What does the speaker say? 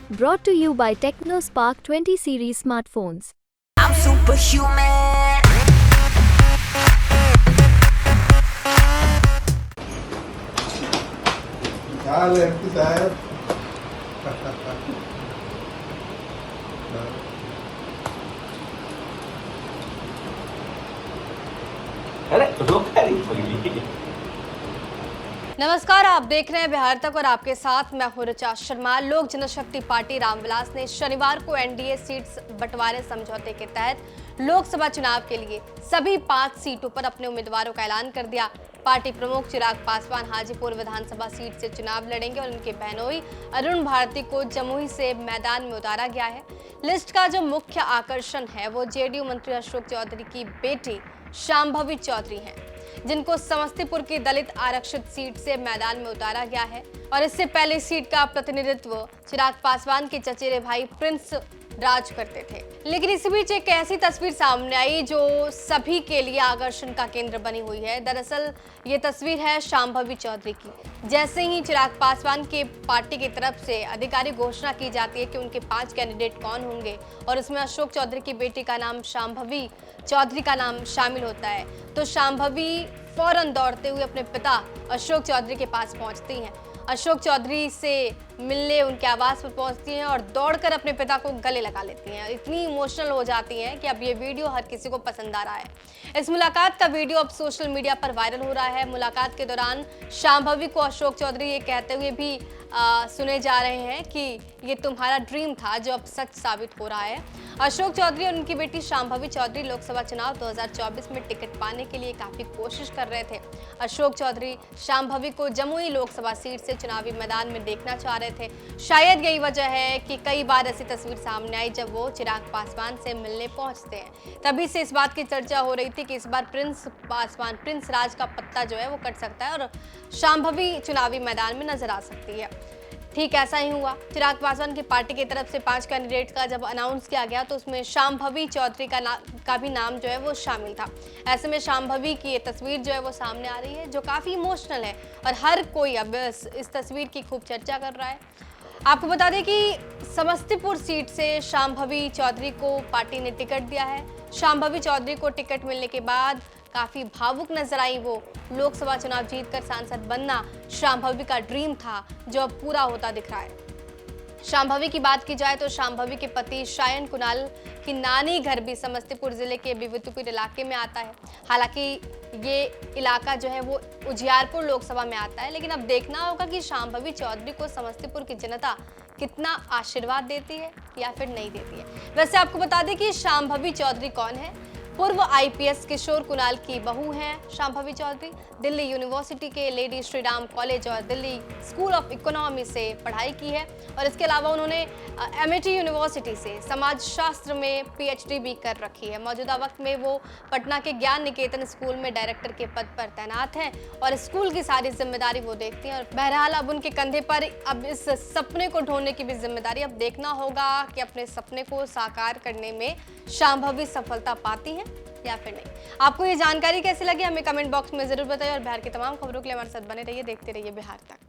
Brought to you by TechnoSpark 20 series smartphones. I'm superhuman. हाल है MP साहब। नमस्कार, आप देख रहे हैं बिहार तक और आपके साथ मैं हूं ऋचा शर्मा। लोक जनशक्ति पार्टी रामविलास ने शनिवार को एनडीए सीट्स बंटवारे समझौते के तहत लोकसभा चुनाव के लिए सभी 5 सीटों पर अपने उम्मीदवारों का ऐलान कर दिया। पार्टी प्रमुख चिराग पासवान हाजीपुर विधानसभा सीट से चुनाव लड़ेंगे और उनके बहनोई अरुण भारती को जमुई से मैदान में उतारा गया है। लिस्ट का जो मुख्य आकर्षण है वो जेडीयू मंत्री अशोक चौधरी की बेटी शांभवी चौधरी हैं, जिनको समस्तीपुर की दलित आरक्षित सीट से मैदान में उतारा गया है। और इससे पहले सीट का प्रतिनिधित्व चिराग पासवान के चचेरे भाई प्रिंस राज करते थे। लेकिन इसी बीच एक ऐसी तस्वीर सामने आई जो सभी के लिए आकर्षण का केंद्र बनी हुई है। दरअसल ये तस्वीर है शांभवी चौधरी की। जैसे ही चिराग पासवान के पार्टी की तरफ से आधिकारिक घोषणा की जाती है कि उनके 5 कैंडिडेट कौन होंगे और उसमें अशोक चौधरी की बेटी का नाम शांभवी चौधरी का नाम शामिल होता है, तो शांभवी फौरन दौड़ते हुए अपने पिता अशोक चौधरी के पास पहुंचती हैं। अशोक चौधरी से मिलने उनके आवास पर पहुंचती हैं और दौड़कर अपने पिता को गले लगा लेती हैं। इतनी इमोशनल हो जाती हैं कि अब ये वीडियो हर किसी को पसंद आ रहा है। इस मुलाकात का वीडियो अब सोशल मीडिया पर वायरल हो रहा है। मुलाकात के दौरान शांभवी को अशोक चौधरी ये कहते हुए भी सुने जा रहे हैं कि ये तुम्हारा ड्रीम था जो अब सच साबित हो रहा है। अशोक चौधरी और उनकी बेटी शांभवी चौधरी लोकसभा चुनाव 2024 में टिकट पाने के लिए काफी कोशिश कर रहे थे। अशोक चौधरी शांभवी को जमुई लोकसभा सीट से चुनावी मैदान में देखना चाह रहे थे। शायद यही वजह है कि कई बार ऐसी तस्वीर सामने आई जब वो चिराग पासवान से मिलने पहुंचते हैं। तभी से इस बात की चर्चा हो रही थी कि इस बार प्रिंस राज का पत्ता जो है वो कट सकता है और शांभवी चुनावी मैदान में नजर आ सकती है। ठीक ऐसा ही हुआ। चिराग पासवान की पार्टी की तरफ से 5 कैंडिडेट का जब अनाउंस किया गया तो उसमें शांभवी चौधरी का भी नाम जो है वो शामिल था। ऐसे में शांभवी की ये तस्वीर जो है वो सामने आ रही है जो काफी इमोशनल है और हर कोई अब इस तस्वीर की खूब चर्चा कर रहा है। आपको बता दें कि समस्तीपुर सीट से शांभवी चौधरी को पार्टी ने टिकट दिया है। शांभवी चौधरी को टिकट मिलने के बाद काफी भावुक नजर आई। वो लोकसभा चुनाव जीतकर सांसद बनना शांभवी का ड्रीम था जो अब पूरा होता दिख रहा है। शांभवी की बात की जाए तो शांभवी के पति शायन कुणाल की नानी घर भी समस्तीपुर जिले के बिवतुपुर इलाके में आता है। हालांकि ये इलाका जो है वो उजियारपुर लोकसभा में आता है, लेकिन अब देखना होगा कि शांभवी चौधरी को समस्तीपुर की जनता कितना आशीर्वाद देती है या फिर नहीं देती है। वैसे आपको बता दें कि शांभवी चौधरी कौन है। पूर्व आईपीएस किशोर कुणाल की बहू हैं शांभवी चौधरी। दिल्ली यूनिवर्सिटी के लेडी श्री राम कॉलेज और दिल्ली स्कूल ऑफ इकोनॉमी से पढ़ाई की है और इसके अलावा उन्होंने एमआईटी यूनिवर्सिटी से समाज शास्त्र में पीएचडी भी कर रखी है। मौजूदा वक्त में वो पटना के ज्ञान निकेतन स्कूल में डायरेक्टर के पद पर तैनात हैं और स्कूल की सारी जिम्मेदारी वो देखती हैं। और बहरहाल अब उनके कंधे पर अब इस सपने को ढूंढने की भी जिम्मेदारी। अब देखना होगा कि अपने सपने को साकार करने में शांभवी सफलता पाती हैं या फिर नहीं। आपको ये जानकारी कैसी लगी हमें कमेंट बॉक्स में जरूर बताइए और बिहार की तमाम खबरों के लिए हमारे साथ बने रहिए, देखते रहिए बिहार तक।